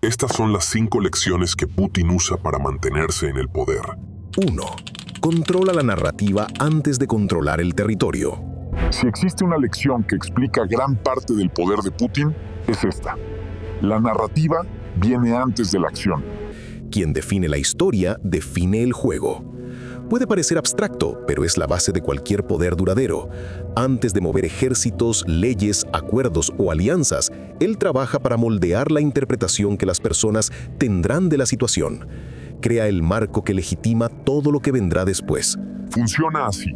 Estas son las 5 lecciones que Putin usa para mantenerse en el poder. 1. Controla la narrativa antes de controlar el territorio. Si existe una lección que explica gran parte del poder de Putin, es esta. La narrativa viene antes de la acción. Quien define la historia, define el juego. Puede parecer abstracto, pero es la base de cualquier poder duradero. Antes de mover ejércitos, leyes, acuerdos o alianzas, él trabaja para moldear la interpretación que las personas tendrán de la situación. Crea el marco que legitima todo lo que vendrá después. Funciona así.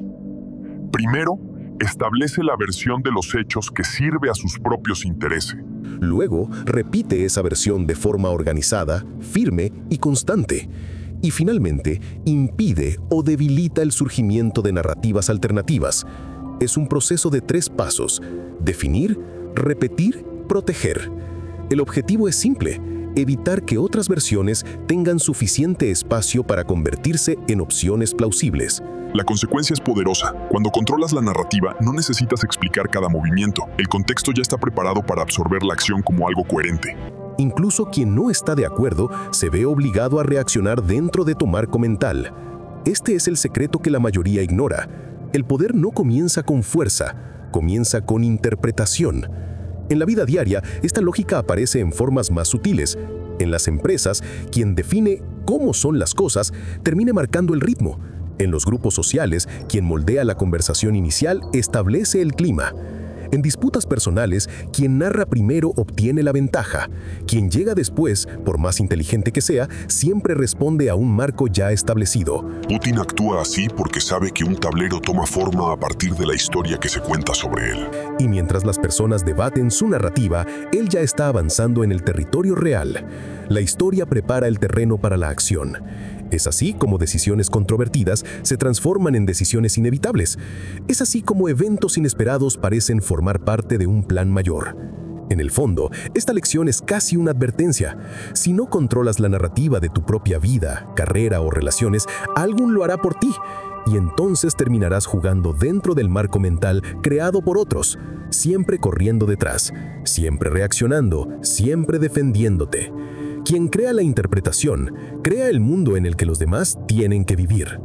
Primero, establece la versión de los hechos que sirve a sus propios intereses. Luego, repite esa versión de forma organizada, firme y constante. Y finalmente, impide o debilita el surgimiento de narrativas alternativas. Es un proceso de 3 pasos: definir, repetir, proteger. El objetivo es simple: evitar que otras versiones tengan suficiente espacio para convertirse en opciones plausibles. La consecuencia es poderosa. Cuando controlas la narrativa, no necesitas explicar cada movimiento. El contexto ya está preparado para absorber la acción como algo coherente. Incluso quien no está de acuerdo se ve obligado a reaccionar dentro de tu marco mental. Este es el secreto que la mayoría ignora. El poder no comienza con fuerza, comienza con interpretación. En la vida diaria, esta lógica aparece en formas más sutiles. En las empresas, quien define cómo son las cosas termina marcando el ritmo. En los grupos sociales, quien moldea la conversación inicial establece el clima. En disputas personales, quien narra primero obtiene la ventaja. Quien llega después, por más inteligente que sea, siempre responde a un marco ya establecido. Putin actúa así porque sabe que un tablero toma forma a partir de la historia que se cuenta sobre él. Y mientras las personas debaten su narrativa, él ya está avanzando en el territorio real. La historia prepara el terreno para la acción. Es así como decisiones controvertidas se transforman en decisiones inevitables. Es así como eventos inesperados parecen formar parte de un plan mayor. En el fondo, esta lección es casi una advertencia. Si no controlas la narrativa de tu propia vida, carrera o relaciones, alguien lo hará por ti. Y entonces terminarás jugando dentro del marco mental creado por otros, siempre corriendo detrás, siempre reaccionando, siempre defendiéndote. Quien crea la interpretación, crea el mundo en el que los demás tienen que vivir.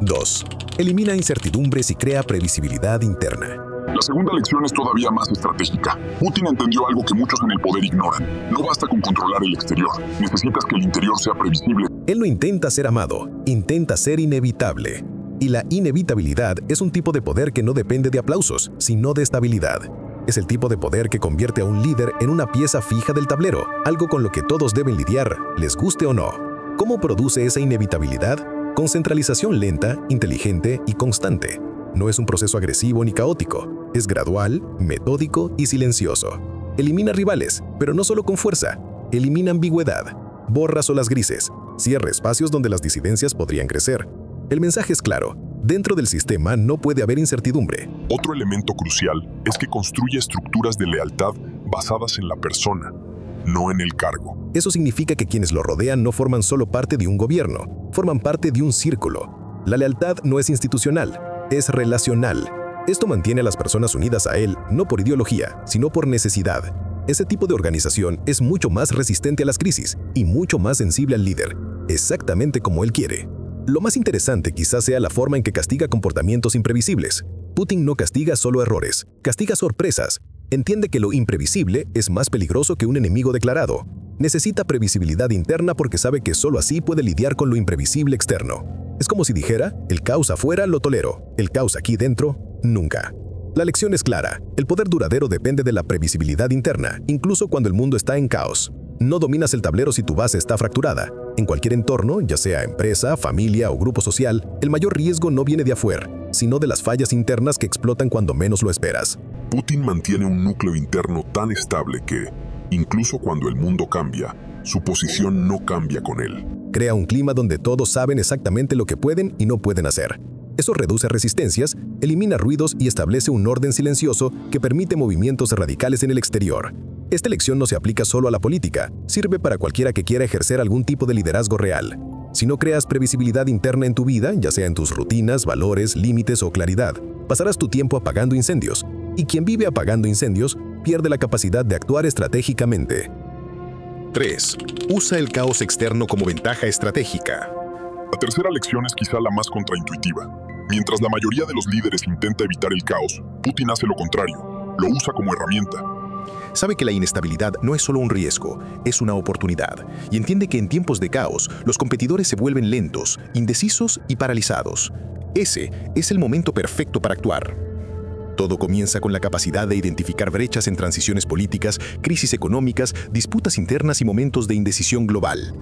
2. Elimina incertidumbres y crea previsibilidad interna. La segunda lección es todavía más estratégica. Putin entendió algo que muchos en el poder ignoran. No basta con controlar el exterior. Necesitas que el interior sea previsible. Él no intenta ser amado, intenta ser inevitable. Y la inevitabilidad es un tipo de poder que no depende de aplausos, sino de estabilidad. Es el tipo de poder que convierte a un líder en una pieza fija del tablero, algo con lo que todos deben lidiar, les guste o no. ¿Cómo produce esa inevitabilidad? Con centralización lenta, inteligente y constante. No es un proceso agresivo ni caótico, es gradual, metódico y silencioso. Elimina rivales, pero no solo con fuerza. Elimina ambigüedad, borra zonas grises, cierra espacios donde las disidencias podrían crecer. El mensaje es claro. Dentro del sistema no puede haber incertidumbre. Otro elemento crucial es que construye estructuras de lealtad basadas en la persona, no en el cargo. Eso significa que quienes lo rodean no forman solo parte de un gobierno, forman parte de un círculo. La lealtad no es institucional, es relacional. Esto mantiene a las personas unidas a él, no por ideología, sino por necesidad. Ese tipo de organización es mucho más resistente a las crisis y mucho más sensible al líder, exactamente como él quiere. Lo más interesante quizás sea la forma en que castiga comportamientos imprevisibles. Putin no castiga solo errores, castiga sorpresas. Entiende que lo imprevisible es más peligroso que un enemigo declarado. Necesita previsibilidad interna porque sabe que solo así puede lidiar con lo imprevisible externo. Es como si dijera, el caos afuera lo tolero, el caos aquí dentro, nunca. La lección es clara, el poder duradero depende de la previsibilidad interna, incluso cuando el mundo está en caos. No dominas el tablero si tu base está fracturada. En cualquier entorno, ya sea empresa, familia o grupo social, el mayor riesgo no viene de afuera, sino de las fallas internas que explotan cuando menos lo esperas. Putin mantiene un núcleo interno tan estable que, incluso cuando el mundo cambia, su posición no cambia con él. Crea un clima donde todos saben exactamente lo que pueden y no pueden hacer. Eso reduce resistencias, elimina ruidos y establece un orden silencioso que permite movimientos radicales en el exterior. Esta lección no se aplica solo a la política, sirve para cualquiera que quiera ejercer algún tipo de liderazgo real. Si no creas previsibilidad interna en tu vida, ya sea en tus rutinas, valores, límites o claridad, pasarás tu tiempo apagando incendios. Y quien vive apagando incendios pierde la capacidad de actuar estratégicamente. 3. Usa el caos externo como ventaja estratégica. La tercera lección es quizá la más contraintuitiva. Mientras la mayoría de los líderes intenta evitar el caos, Putin hace lo contrario, lo usa como herramienta. Sabe que la inestabilidad no es solo un riesgo, es una oportunidad, y entiende que en tiempos de caos, los competidores se vuelven lentos, indecisos y paralizados. Ese es el momento perfecto para actuar. Todo comienza con la capacidad de identificar brechas en transiciones políticas, crisis económicas, disputas internas y momentos de indecisión global.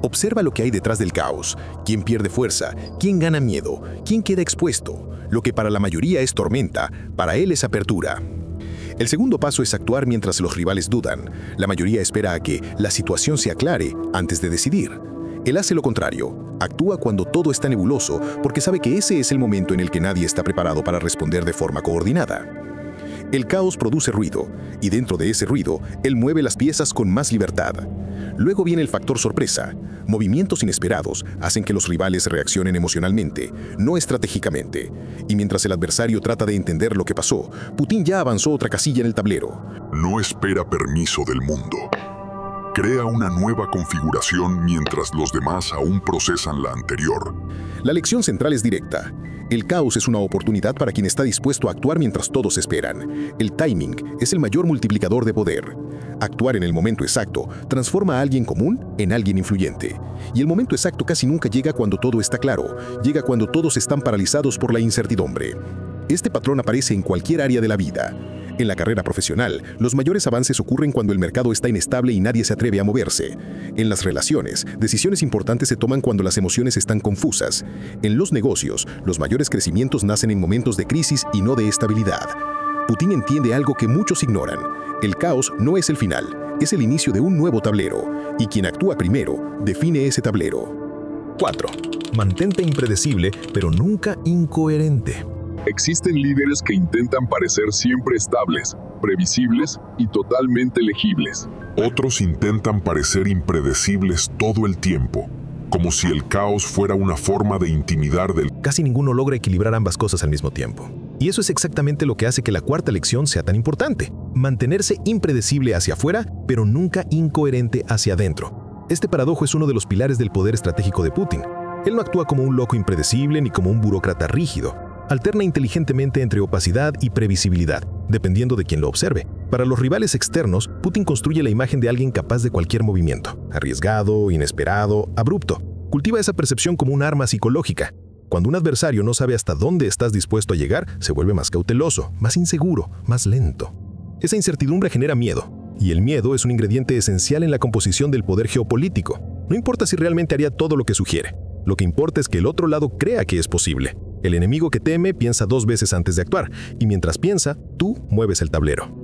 Observa lo que hay detrás del caos, quién pierde fuerza, quién gana miedo, quién queda expuesto. Lo que para la mayoría es tormenta, para él es apertura. El segundo paso es actuar mientras los rivales dudan. La mayoría espera a que la situación se aclare antes de decidir. Él hace lo contrario, actúa cuando todo está nebuloso porque sabe que ese es el momento en el que nadie está preparado para responder de forma coordinada. El caos produce ruido, y dentro de ese ruido, él mueve las piezas con más libertad. Luego viene el factor sorpresa. Movimientos inesperados hacen que los rivales reaccionen emocionalmente, no estratégicamente. Y mientras el adversario trata de entender lo que pasó, Putin ya avanzó otra casilla en el tablero. No espera permiso del mundo. Crea una nueva configuración mientras los demás aún procesan la anterior. La lección central es directa. El caos es una oportunidad para quien está dispuesto a actuar mientras todos esperan. El timing es el mayor multiplicador de poder. Actuar en el momento exacto transforma a alguien común en alguien influyente. Y el momento exacto casi nunca llega cuando todo está claro, llega cuando todos están paralizados por la incertidumbre. Este patrón aparece en cualquier área de la vida. En la carrera profesional, los mayores avances ocurren cuando el mercado está inestable y nadie se atreve a moverse. En las relaciones, decisiones importantes se toman cuando las emociones están confusas. En los negocios, los mayores crecimientos nacen en momentos de crisis y no de estabilidad. Putin entiende algo que muchos ignoran. El caos no es el final, es el inicio de un nuevo tablero. Y quien actúa primero, define ese tablero. 4. Mantente impredecible, pero nunca incoherente. Existen líderes que intentan parecer siempre estables, previsibles y totalmente legibles. Otros intentan parecer impredecibles todo el tiempo, como si el caos fuera una forma de intimidar del... Casi ninguno logra equilibrar ambas cosas al mismo tiempo. Y eso es exactamente lo que hace que la cuarta lección sea tan importante. Mantenerse impredecible hacia afuera, pero nunca incoherente hacia adentro. Este paradojo es uno de los pilares del poder estratégico de Putin. Él no actúa como un loco impredecible ni como un burócrata rígido. Alterna inteligentemente entre opacidad y previsibilidad, dependiendo de quien lo observe. Para los rivales externos, Putin construye la imagen de alguien capaz de cualquier movimiento, arriesgado, inesperado, abrupto. Cultiva esa percepción como un arma psicológica. Cuando un adversario no sabe hasta dónde estás dispuesto a llegar, se vuelve más cauteloso, más inseguro, más lento. Esa incertidumbre genera miedo, y el miedo es un ingrediente esencial en la composición del poder geopolítico. No importa si realmente haría todo lo que sugiere. Lo que importa es que el otro lado crea que es posible. El enemigo que teme piensa 2 veces antes de actuar, y mientras piensa, tú mueves el tablero.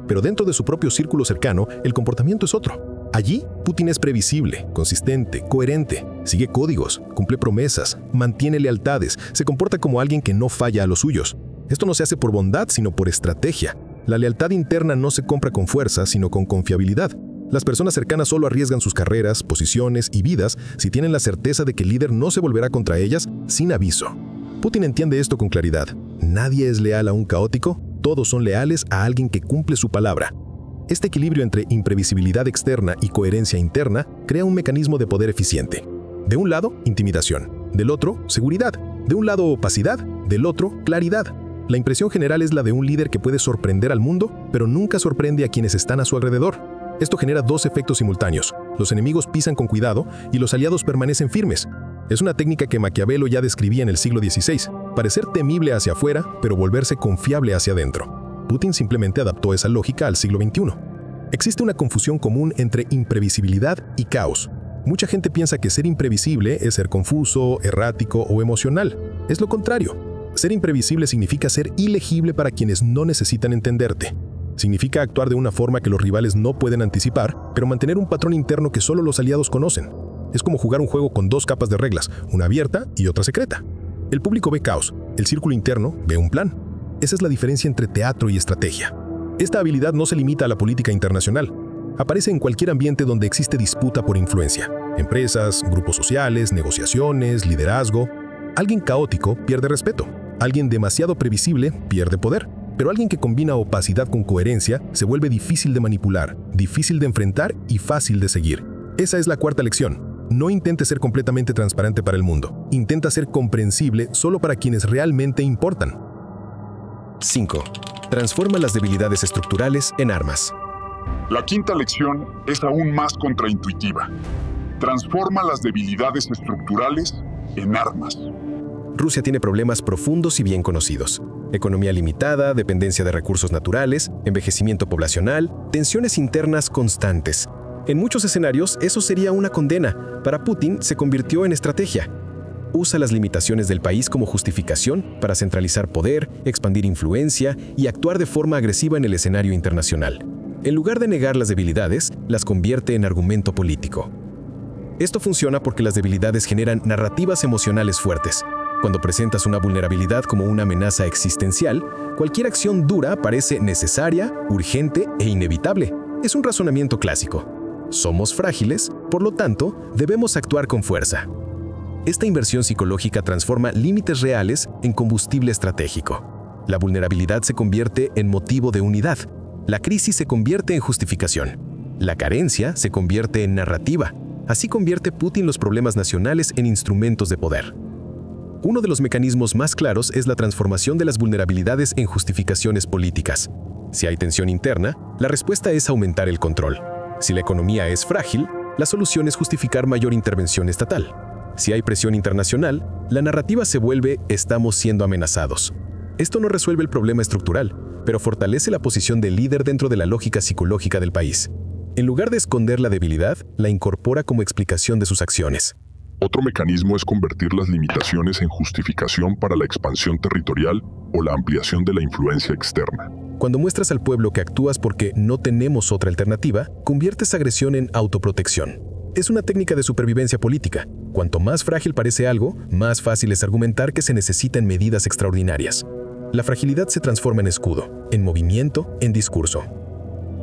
Pero dentro de su propio círculo cercano, el comportamiento es otro. Allí, Putin es previsible, consistente, coherente, sigue códigos, cumple promesas, mantiene lealtades, se comporta como alguien que no falla a los suyos. Esto no se hace por bondad, sino por estrategia. La lealtad interna no se compra con fuerza, sino con confiabilidad. Las personas cercanas solo arriesgan sus carreras, posiciones y vidas si tienen la certeza de que el líder no se volverá contra ellas sin aviso. Putin entiende esto con claridad. Nadie es leal a un caótico, todos son leales a alguien que cumple su palabra. Este equilibrio entre imprevisibilidad externa y coherencia interna crea un mecanismo de poder eficiente. De un lado, intimidación. Del otro, seguridad. De un lado, opacidad. Del otro, claridad. La impresión general es la de un líder que puede sorprender al mundo, pero nunca sorprende a quienes están a su alrededor. Esto genera 2 efectos simultáneos. Los enemigos pisan con cuidado y los aliados permanecen firmes. Es una técnica que Maquiavelo ya describía en el siglo XVI. Parecer temible hacia afuera, pero volverse confiable hacia adentro. Putin simplemente adaptó esa lógica al siglo XXI. Existe una confusión común entre imprevisibilidad y caos. Mucha gente piensa que ser imprevisible es ser confuso, errático o emocional. Es lo contrario. Ser imprevisible significa ser ilegible para quienes no necesitan entenderte. Significa actuar de una forma que los rivales no pueden anticipar, pero mantener un patrón interno que solo los aliados conocen. Es como jugar un juego con 2 capas de reglas, una abierta y otra secreta. El público ve caos, el círculo interno ve un plan. Esa es la diferencia entre teatro y estrategia. Esta habilidad no se limita a la política internacional. Aparece en cualquier ambiente donde existe disputa por influencia. Empresas, grupos sociales, negociaciones, liderazgo. Alguien caótico pierde respeto. Alguien demasiado previsible pierde poder. Pero alguien que combina opacidad con coherencia se vuelve difícil de manipular, difícil de enfrentar y fácil de seguir. Esa es la cuarta lección. No intentes ser completamente transparente para el mundo. Intenta ser comprensible solo para quienes realmente importan. 5. Transforma las debilidades estructurales en armas. La quinta lección es aún más contraintuitiva. Transforma las debilidades estructurales en armas. Rusia tiene problemas profundos y bien conocidos. Economía limitada, dependencia de recursos naturales, envejecimiento poblacional, tensiones internas constantes. En muchos escenarios, eso sería una condena. Para Putin, se convirtió en estrategia. Usa las limitaciones del país como justificación para centralizar poder, expandir influencia y actuar de forma agresiva en el escenario internacional. En lugar de negar las debilidades, las convierte en argumento político. Esto funciona porque las debilidades generan narrativas emocionales fuertes. Cuando presentas una vulnerabilidad como una amenaza existencial, cualquier acción dura parece necesaria, urgente e inevitable. Es un razonamiento clásico. Somos frágiles, por lo tanto, debemos actuar con fuerza. Esta inversión psicológica transforma límites reales en combustible estratégico. La vulnerabilidad se convierte en motivo de unidad. La crisis se convierte en justificación. La carencia se convierte en narrativa. Así convierte Putin los problemas nacionales en instrumentos de poder. Uno de los mecanismos más claros es la transformación de las vulnerabilidades en justificaciones políticas. Si hay tensión interna, la respuesta es aumentar el control. Si la economía es frágil, la solución es justificar mayor intervención estatal. Si hay presión internacional, la narrativa se vuelve «estamos siendo amenazados». Esto no resuelve el problema estructural, pero fortalece la posición del líder dentro de la lógica psicológica del país. En lugar de esconder la debilidad, la incorpora como explicación de sus acciones. Otro mecanismo es convertir las limitaciones en justificación para la expansión territorial o la ampliación de la influencia externa. Cuando muestras al pueblo que actúas porque no tenemos otra alternativa, conviertes agresión en autoprotección. Es una técnica de supervivencia política. Cuanto más frágil parece algo, más fácil es argumentar que se necesitan medidas extraordinarias. La fragilidad se transforma en escudo, en movimiento, en discurso.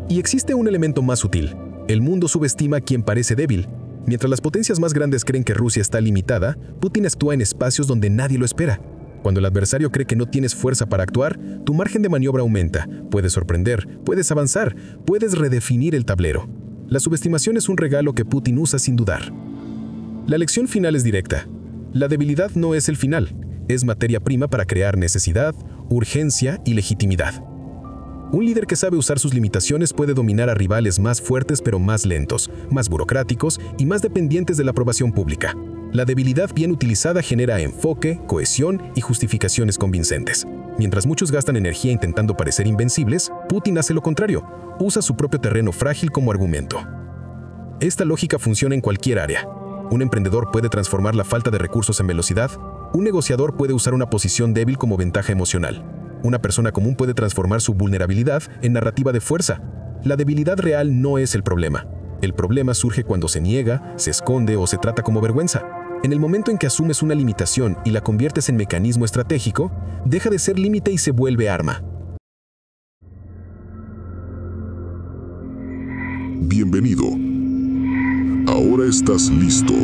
Y existe un elemento más sutil. El mundo subestima a quien parece débil. Mientras las potencias más grandes creen que Rusia está limitada, Putin actúa en espacios donde nadie lo espera. Cuando el adversario cree que no tienes fuerza para actuar, tu margen de maniobra aumenta. Puedes sorprender, puedes avanzar, puedes redefinir el tablero. La subestimación es un regalo que Putin usa sin dudar. La lección final es directa. La debilidad no es el final, es materia prima para crear necesidad, urgencia y legitimidad. Un líder que sabe usar sus limitaciones puede dominar a rivales más fuertes pero más lentos, más burocráticos y más dependientes de la aprobación pública. La debilidad bien utilizada genera enfoque, cohesión y justificaciones convincentes. Mientras muchos gastan energía intentando parecer invencibles, Putin hace lo contrario, usa su propio terreno frágil como argumento. Esta lógica funciona en cualquier área. Un emprendedor puede transformar la falta de recursos en velocidad. Un negociador puede usar una posición débil como ventaja emocional. Una persona común puede transformar su vulnerabilidad en narrativa de fuerza. La debilidad real no es el problema. El problema surge cuando se niega, se esconde o se trata como vergüenza. En el momento en que asumes una limitación y la conviertes en mecanismo estratégico, deja de ser límite y se vuelve arma. Bienvenido. Ahora estás listo